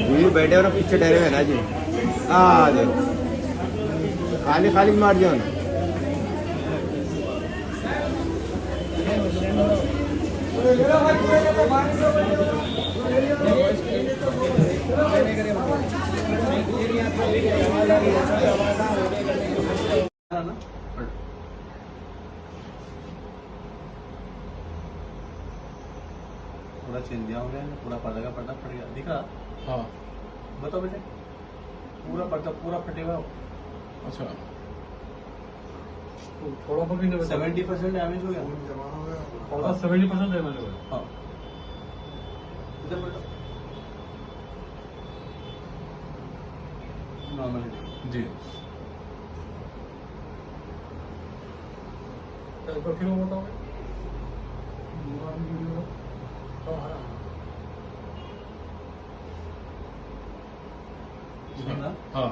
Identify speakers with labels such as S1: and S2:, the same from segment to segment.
S1: दूर बैठे और पीछे ठहरे हुए ना जी। हाँ जी, खाली खाली मार दिया ना।
S2: पूरा चिंदिया हो गया, पूरा पर्दा फट गया, दिख रहा?
S3: हाँ।
S2: बताओ बेटे, पूरा पर्दा पूरा फटेगा।
S3: अच्छा, तो थोड़ा बहुत भी नहीं बचा।
S2: 70% डैमेज हो गया।
S3: पर्दा 70% डैमेज हो गया।
S2: हाँ, इधर बैठो। नॉर्मल
S3: जी, एक बार फिर वो बताओ। हाँ,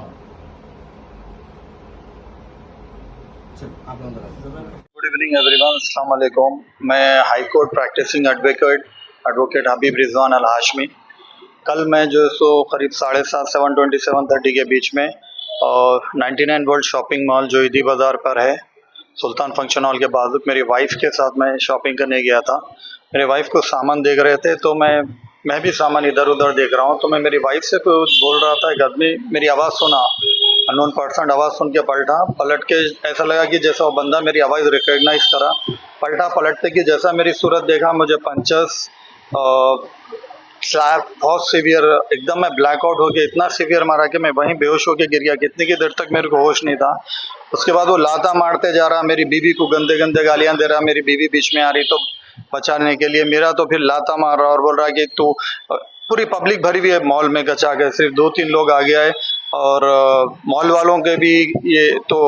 S2: चलो आप लोग
S4: गुड इवनिंग एवरीवन, अस्सलाम वालेकुम। मैं हाई कोर्ट प्रैक्टिसिंग एडवोकेट हबीब रिजवान अल हाशमी। कल मैं जो सो करीब 7:30 7:27 के बीच में और 99 वर्ल्ड शॉपिंग मॉल जो ईदी बाज़ार पर है, सुल्तान फंक्शन हॉल के बाजू, मेरी वाइफ के साथ मैं शॉपिंग करने गया था। मेरे वाइफ को सामान देख रहे थे, तो मैं भी सामान इधर उधर देख रहा हूँ। तो मैं मेरी वाइफ से कुछ बोल रहा था, एक आदमी मेरी आवाज़ सुना, अननोन पर्सन आवाज़ सुन के पलट के ऐसा लगा कि जैसा वो बंदा मेरी आवाज़ रिकॉग्नाइज करा। पलटते कि जैसा मेरी सूरत देखा, मुझे पंचेस स्लैप बहुत सीवियर, एकदम मैं ब्लैकआउट हो गया। इतना सीवियर मारा कि मैं वहीं बेहोश होकर गिर गया। कितनी की देर तक मेरे को होश नहीं था। उसके बाद वो लाता मारते जा रहा, मेरी बीवी को गंदे गंदे गालियां दे रहा। मेरी बीवी बीच में आ रही तो बचाने के लिए, मेरा तो फिर लाता मार रहा और बोल रहा कि तू, पूरी पब्लिक भरी हुई है मॉल में, गचा के सिर्फ 2-3 लोग आ गया है। और मॉल वालों के भी ये तो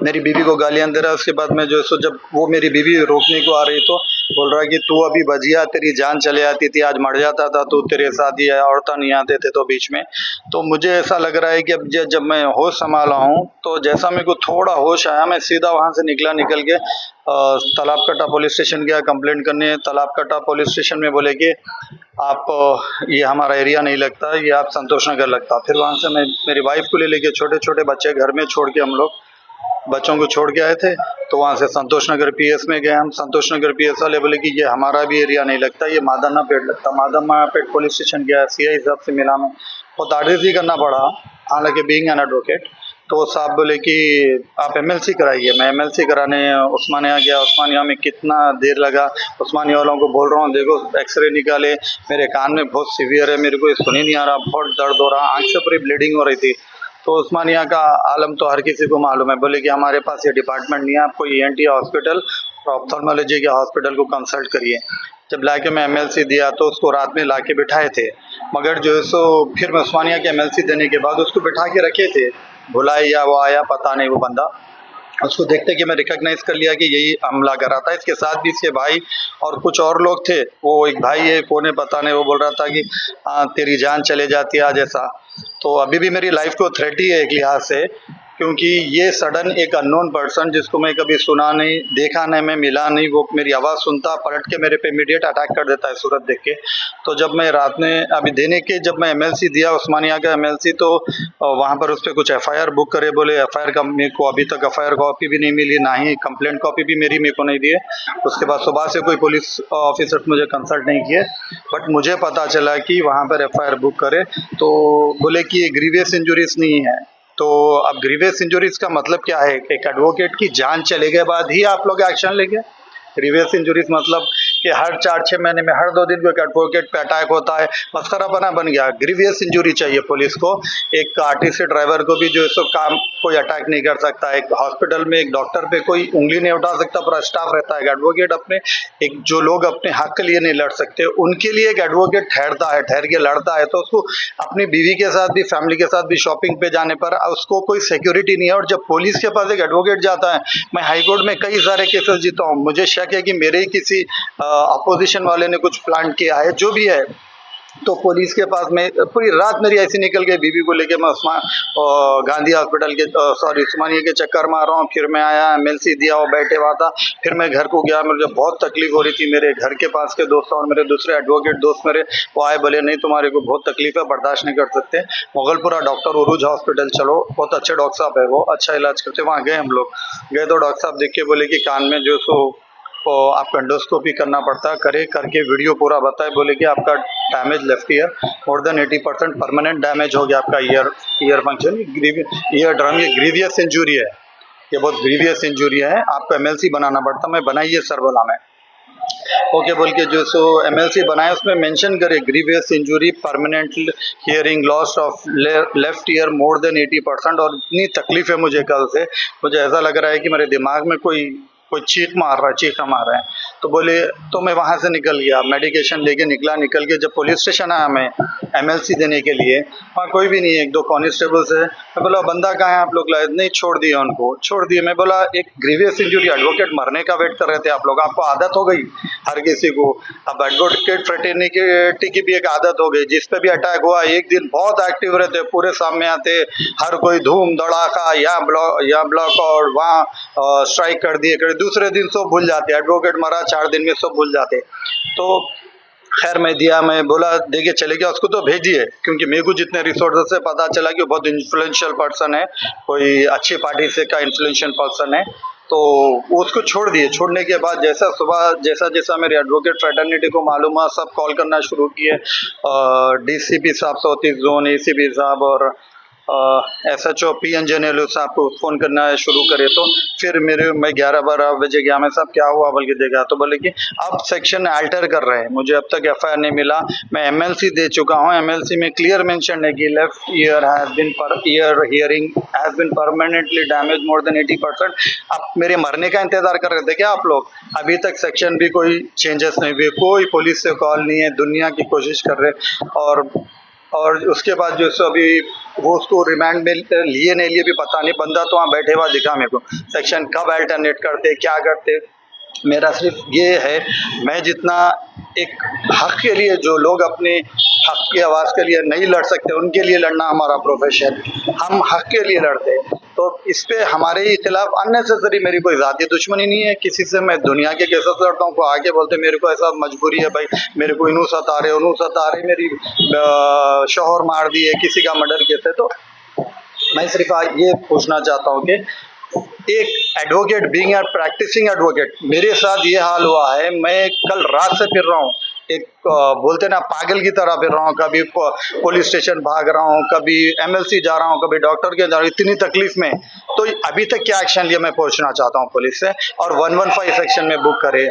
S4: मेरी बीवी को गालियां दे रहा है। उसके बाद में जो सो जब वो मेरी बीवी रोकने को आ रही तो बोल रहा है कि तू अभी बच गया, तेरी जान चले आती थी, आज मर जाता था तू, तेरे साथ ही औरतें नहीं आते थे तो बीच में। तो मुझे ऐसा लग रहा है कि अब जब मैं होश संभाला हूँ, तो जैसा मेरे को थोड़ा होश आया, मैं सीधा वहाँ से निकल के तालाब कटा पुलिस स्टेशन गया कंप्लेंट करने। तालाब कटा पुलिस स्टेशन में बोले कि आप ये हमारा एरिया नहीं लगता, ये आप संतोष नगर लगता। फिर वहाँ से मैं मेरी वाइफ को ले छोटे छोटे बच्चे घर में छोड़ के, हम लोग बच्चों को छोड़ के आए थे, तो वहाँ से संतोष नगर पीएस में गए हम। संतोष नगर पीएस वाले बोले कि ये हमारा भी एरिया नहीं लगता, ये मादन्ना पेट लगता। मादन्ना पेट पुलिस स्टेशन गया, सीआई साहब से मिला, मैं बहुत आर्टिस करना पड़ा, हालांकि बीइंग एन एडवोकेट। तो साहब बोले कि आप एमएलसी कराइए। मैं एमएलसी कराने उस्मानिया गया। उस्मानिया में कितना देर लगा। उस्मानिया वालों को बोल रहा हूँ, देखो एक्सरे निकाले, मेरे कान में बहुत सीवियर है, मेरे को सुन ही नहीं आ रहा, बहुत दर्द हो रहा, आँख से पूरी ब्लीडिंग हो रही थी। तो उस्मानिया का आलम तो हर किसी को मालूम है। बोले कि हमारे पास ये डिपार्टमेंट नहीं है, आपको ईएनटी हॉस्पिटल और ऑप्थेल्मोलॉजी के हॉस्पिटल को कंसल्ट करिए। जब लाके मैं एमएलसी दिया तो उसको रात में लाके बिठाए थे, मगर जो है सो फिर मैं उस्मानिया के एमएलसी देने के बाद उसको बिठा के रखे थे, भुलाए या वो आया पता नहीं। वो बंदा, उसको देखते कि मैं रिकॉग्नाइज कर लिया कि यही हमला कर रहा था। इसके साथ भी इसके भाई और कुछ और लोग थे। वो एक भाई है, कौन है पता नहीं, वो बोल रहा था कि तेरी जान चले जाती है आज ऐसा। तो अभी भी मेरी लाइफ को थ्रेट ही है एक लिहाज से, क्योंकि ये सडन एक अननोन पर्सन जिसको मैं कभी सुना नहीं, देखा नहीं, मैं मिला नहीं, वो मेरी आवाज़ सुनता, पलट के मेरे पे इमीडिएट अटैक कर देता है सूरत देख के। तो जब मैं रात में अभी देने के, जब मैं एमएलसी दिया उस्मानिया का एमएलसी, तो वहाँ पर उस पर कुछ एफआईआर बुक करे बोले। एफआईआर का मेरे को अभी तक एफआईआर कॉपी भी नहीं मिली, ना ही कंप्लेंट कॉपी भी मेरे को नहीं दिए। उसके बाद सुबह से कोई पुलिस ऑफिसर मुझे कंसल्ट नहीं किए, बट मुझे पता चला कि वहाँ पर एफआईआर बुक करे तो बोले कि ये ग्रीवियस इंजुरीज नहीं है। तो अब ग्रीवियस इंजुरीज का मतलब क्या है? एक एडवोकेट की जान चले गए बाद ही आप लोग एक्शन लेंगे? ग्रीवियस इंजुरीज मतलब कि हर 4-6 महीने में हर 2 दिन को एक एडवोकेट पे अटैक होता है, मस्खरापना बन गया। ग्रीवियस इंजुरी चाहिए पुलिस को। एक आरटीसी ड्राइवर को भी जो है सो काम कोई अटैक नहीं कर सकता। एक हॉस्पिटल में एक डॉक्टर पे कोई उंगली नहीं उठा सकता, पूरा स्टाफ रहता है। एडवोकेट अपने, एक जो लोग अपने हक के लिए नहीं लड़ सकते, उनके लिए एक एडवोकेट ठहर के लड़ता है। तो उसको अपनी बीवी के साथ भी, फैमिली के साथ भी शॉपिंग पे जाने पर उसको कोई सिक्योरिटी नहीं है। और जब पुलिस के पास एक एडवोकेट जाता है, मैं हाईकोर्ट में कई सारे केसेस जीता हूँ, मुझे शक है कि मेरे ही किसी अपोजिशन वाले ने कुछ प्लान किया है, जो भी है। तो पुलिस के पास में पूरी रात मेरी ऐसी निकल गई, बीबी को लेके मैं गांधी हॉस्पिटल के उस्मानिया के चक्कर मार रहा हूँ। फिर मैं आया, MLC दिया, वो बैठे हुआ था। फिर मैं घर को गया, मुझे बहुत तकलीफ हो रही थी। मेरे घर के पास के दोस्त और मेरे दूसरे एडवोकेट दोस्त मेरे वो आए, बोले नहीं तुम्हारे को बहुत तकलीफ है, बर्दाश्त नहीं कर सकते, मुगलपुरा डॉक्टर उरूज हॉस्पिटल चलो, बहुत अच्छे डॉक्टर साहब है, वो अच्छा इलाज करते। वहाँ गए हम लोग, गए तो डॉक्टर साहब देख के बोले कि कान में जो सो तो आपको एंडोस्कोपी करना पड़ता है, करे करके वीडियो पूरा बताए, बोले कि आपका डैमेज लेफ्ट ईयर मोर देन 80% परमानेंट डैमेज हो गया आपका ईयर फंक्शन, ईयर ड्रम, ये ग्रीवियस इंजरी है, ये बहुत ग्रीवियस इंजरी है, आपको MLC बनाना पड़ता। मैं बनाइए सर बोला मैं, ओके बोल के जो सो MLC बनाया उसमें मेंशन करे grievous injury, permanent hearing loss of left ear more than 80%। और इतनी तकलीफ है मुझे कल से, मुझे ऐसा लग रहा है कि मेरे दिमाग में कोई चीख मार रहा है। तो बोले, तो मैं वहाँ से निकल गया, मेडिकेशन लेके निकल के जब पुलिस स्टेशन आया मैं MLC देने के लिए, वहाँ कोई भी नहीं है, 1-2 कॉन्स्टेबल्स है। मैं बोला बंदा कहाँ है आप लोग लाए? नहीं, छोड़ दिए उनको, छोड़ दिए। मैं बोला एक ग्रीवियस इंजरी, एडवोकेट मरने का वेट कर रहे थे आप लोग, आपको आदत हो गई हर किसी को। अब एडवोकेट फ्रेटर्निटी की भी एक आदत हो गई, जिस पे भी अटैक हुआ एक दिन बहुत एक्टिव रहते, पूरे सामने आते, हर कोई धूम धड़ाका, यहाँ ब्लॉक और वहाँ स्ट्राइक कर दिए, दूसरे दिन सब भूल जाते, एडवोकेट मरा 4 दिन में सब भूल जाते। तो खैर मैं दिया, मैं बोला देखिए चले गया, उसको तो भेजिए, क्योंकि मेरे को जितने रिसोर्सेज से पता चला कि वो बहुत इन्फ्लुएंशियल पर्सन है, कोई अच्छी पार्टी से का इन्फ्लुएंशियल पर्सन है, तो उसको छोड़ दिए। छोड़ने के बाद जैसा जैसा मेरे एडवोकेट फ्रेटर्निटी को मालूम हुआ, सब कॉल करना शुरू किए, DCP साहब 34 जोन, ACP साहब और SHO PN जनरल साहब को फ़ोन करना शुरू करे। तो फिर मैं 11-12 बजे गया, मैं साहब क्या हुआ बोल के देखा, तो बोले कि अब सेक्शन अल्टर कर रहे हैं, मुझे अब तक FIR नहीं मिला, मैं MLC दे चुका हूँ, MLC में क्लियर मेंशन है कि left ear hearing has been permanently damage more than 80%। अब मेरे मरने का इंतजार कर रहे थे क्या आप लोग? अभी तक सेक्शन भी कोई चेंजेस नहीं हुए, कोई पुलिस से कॉल नहीं है, दुनिया की कोशिश कर रहे। और उसके बाद जो सो अभी वो उसको रिमांड में लिए नहीं लिए भी पता नहीं, बंदा तो वहाँ बैठे हुआ दिखा मेरे को, सेक्शन कब अल्टरनेट करते क्या करते। मेरा सिर्फ ये है, मैं जितना एक हक के लिए, जो लोग अपने हक की आवाज़ के लिए नहीं लड़ सकते उनके लिए लड़ना हमारा प्रोफेशन, हम हक के लिए लड़ते हैं। तो इस पे हमारे ही खिलाफ अननेसेसरी मेरी कोई ज़ाती दुश्मनी नहीं है किसी से, मैं दुनिया के केसेस लड़ता हूँ, को आगे बोलते मेरे को ऐसा मजबूरी है भाई, मेरे को इनू सता रहे, मेरी शोहर मार दिए, किसी का मर्डर किए थे। तो मैं सिर्फ ये पूछना चाहता हूँ कि एक एडवोकेट बीइंग प्रैक्टिसिंग एडवोकेट, मेरे साथ ये हाल हुआ है, मैं कल रात से फिर रहा हूँ, एक बोलते ना पागल की तरह फिर रहा हूँ, कभी पुलिस स्टेशन भाग रहा हूँ, कभी MLC जा रहा हूँ, कभी डॉक्टर के जा रहा हूँ, इतनी तकलीफ में। तो अभी तक क्या एक्शन लिया मैं पूछना चाहता हूँ पुलिस से, और 115 सेक्शन में बुक करे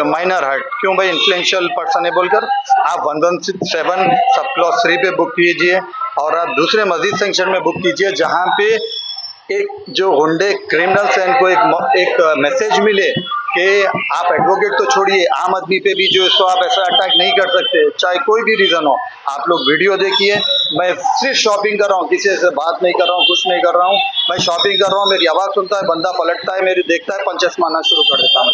S4: माइनर हर्ट, क्यों भाई इन्फ्लुएंशियल पर्सन है बोलकर आप 117 सब क्लॉज 3 पे बुक कीजिए, और आप दूसरे मजीद सेक्शन में बुक कीजिए जहाँ पे एक जो गुंडे क्रिमिनल्स हैं इनको एक मैसेज मिले कि आप एडवोकेट तो छोड़िए, आम आदमी पे भी जो इसको आप ऐसा अटैक नहीं कर सकते, चाहे कोई भी रीज़न हो। आप लोग वीडियो देखिए, मैं सिर्फ शॉपिंग कर रहा हूँ, किसी से बात नहीं कर रहा हूँ, कुछ नहीं कर रहा हूँ, मैं शॉपिंग कर रहा हूँ, मेरी आवाज़ सुनता है, बंदा पलटता है, मेरी देखता है, पंचेस मारना शुरू कर देता है।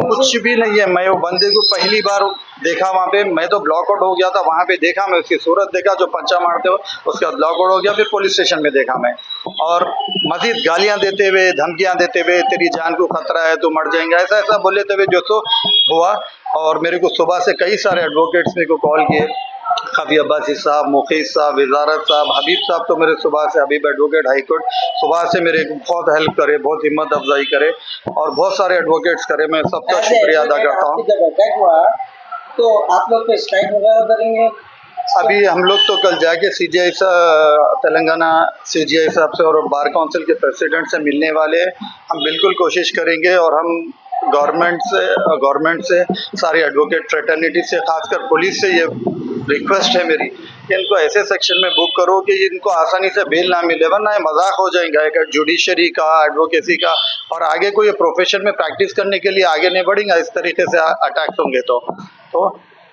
S4: कुछ भी नहीं है, मैं वो बंदे को पहली बार देखा वहाँ पे, मैं तो ब्लॉक आउट हो गया था, वहाँ पे देखा मैं उसकी सूरत देखा जो पंचा मारते हो, उसके बाद ब्लॉक आउट हो गया, फिर पुलिस स्टेशन में देखा मैं, और मजीद गालियाँ देते हुए, धमकियाँ देते हुए, तेरी जान को खतरा है, तू मर जाएंगे, ऐसा ऐसा बोलते हुए जो तो हुआ। और मेरे को सुबह से कई सारे एडवोकेट्स मेरे को कॉल किए, खफी अब्बासी साहब, मुखीस साहब, वजारत साहब, हबीब साहब, तो मेरे सुबह से, हबीब एडवोकेट हाई कोर्ट, सुबह से मेरे बहुत हेल्प करे, बहुत हिम्मत अफजाई करे, और बहुत सारे एडवोकेट्स करे, मैं सबका शुक्रिया अदा करता हूँ।
S5: जब अटैक हुआ तो आप लोग पे स्ट्राइक वगैरह करेंगे?
S4: अभी हम लोग तो कल जाके CGI तेलंगाना CGI साहब से और बार काउंसिल के प्रेसिडेंट से मिलने वाले हैं। हम बिल्कुल कोशिश करेंगे, और हम गवर्नमेंट से सारी एडवोकेट फ्रेटर्निटी से, खासकर पुलिस से ये रिक्वेस्ट है मेरी कि इनको ऐसे सेक्शन में बुक करो कि इनको आसानी से बेल ना मिले, वरना ये मजाक हो जाएगा एक जुडिशरी का, एडवोकेसी का, और आगे कोई प्रोफेशन में प्रैक्टिस करने के लिए आगे नहीं बढ़ेंगे इस तरीके से अटैक्स होंगे। तो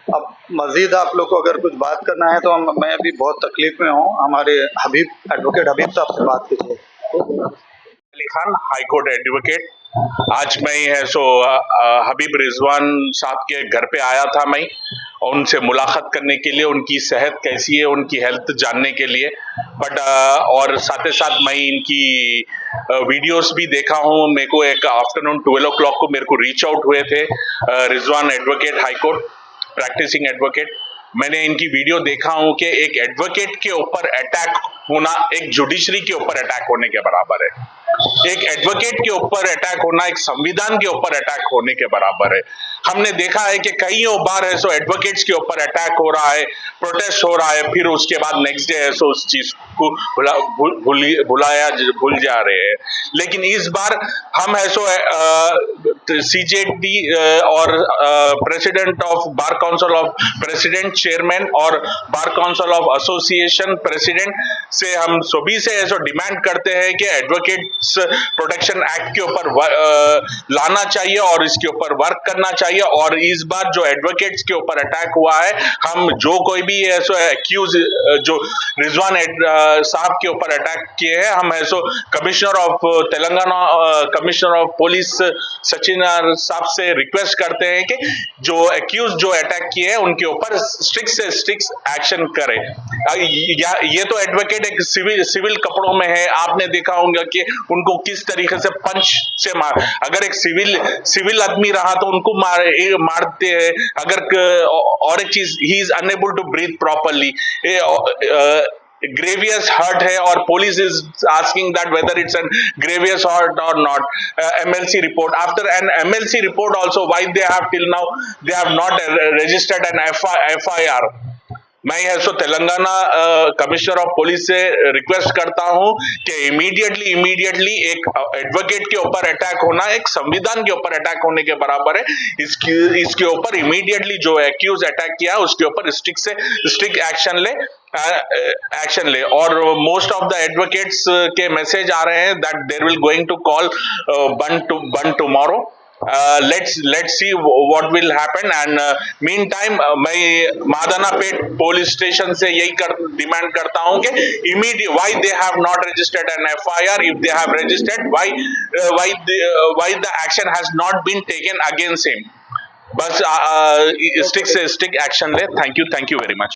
S4: अब मजीद आप लोग को अगर कुछ बात करना है तो मैं अभी बहुत तकलीफ में हूँ, हमारे एडवोकेट हबीब साहब से बात कीजिए।
S6: Ali Khan, high court advocate. आज मैं है सो हबीब रिजवान साहब के घर पे आया था मैं, उनसे मुलाकात करने के लिए, उनकी सेहत कैसी है, उनकी हेल्थ जानने के लिए। बट और साथ ही साथ मैं इनकी वीडियोस भी देखा हूँ। मेरे को एक आफ्टरनून 12 o'clock को मेरे को रीच आउट हुए थे Rizwan advocate, high court practising advocate. मैंने इनकी वीडियो देखा हूँ कि एक एडवोकेट के ऊपर अटैक होना एक जुडिशरी के ऊपर अटैक होने के बराबर है। एक एडवोकेट के ऊपर अटैक होना एक संविधान के ऊपर अटैक होने के बराबर है। हमने देखा है कि कईयों बार है सो एडवोकेट्स के ऊपर अटैक हो रहा है, प्रोटेस्ट हो रहा है, फिर उसके बाद नेक्स्ट डे है सो उस चीज को भूल जा रहे हैं। लेकिन इस बार हम है सो CJD और president of bar council of president, chairman और bar council of association president से हम सभी से ऐसा डिमांड करते हैं कि एडवोकेट्स प्रोटेक्शन एक्ट के ऊपर लाना चाहिए और इसके ऊपर वर्क करना चाहिए। और इस बार जो एडवोकेट्स के ऊपर अटैक हुआ है, हम जो कोई भी ऐसा एक्यूज जो रिजवान साहब के ऊपर अटैक किए हैं, हम ऐसा commissioner of Telangana, commissioner of police Sachin साहब से रिक्वेस्ट करते हैं कि जो एक्यूज जो अटैक किए हैं उनके ऊपर स्ट्रिक्ट से स्ट्रिक्ट एक्शन करें। ये तो एडवोकेट एक सिविल कपड़ों में है, आपने देखा होगा कि उनको किस तरीके से पंच से मार, अगर एक सिविल आदमी रहा तो उनको मारते हैं। अगर और एक चीज, he is unable to breathe properly, grievous hurt है और police is asking that whether it's a grievous hurt or not. MLC report, after an MLC report also, why they have till now they have not registered an FIR. मैं है सो Telangana commissioner of police से request करता हूं कि immediately एक advocate के ऊपर attack होना एक संविधान के ऊपर अटैक होने के बराबर है। इसके ऊपर इमीडिएटली जो एक्यूज अटैक किया उसके ऊपर स्ट्रिक्ट एक्शन ले। और मोस्ट ऑफ द एडवोकेट्स के मैसेज आ रहे हैं that there will going to call bandh tomorrow. let's see what will happen and meantime मैं मादानापेट पुलिस स्टेशन से यही डिमांड करता हूं कि immediate why they have not registered an FIR, if they have registered why the action has not been taken against him। बस stick से stick action ले। Thank you very much.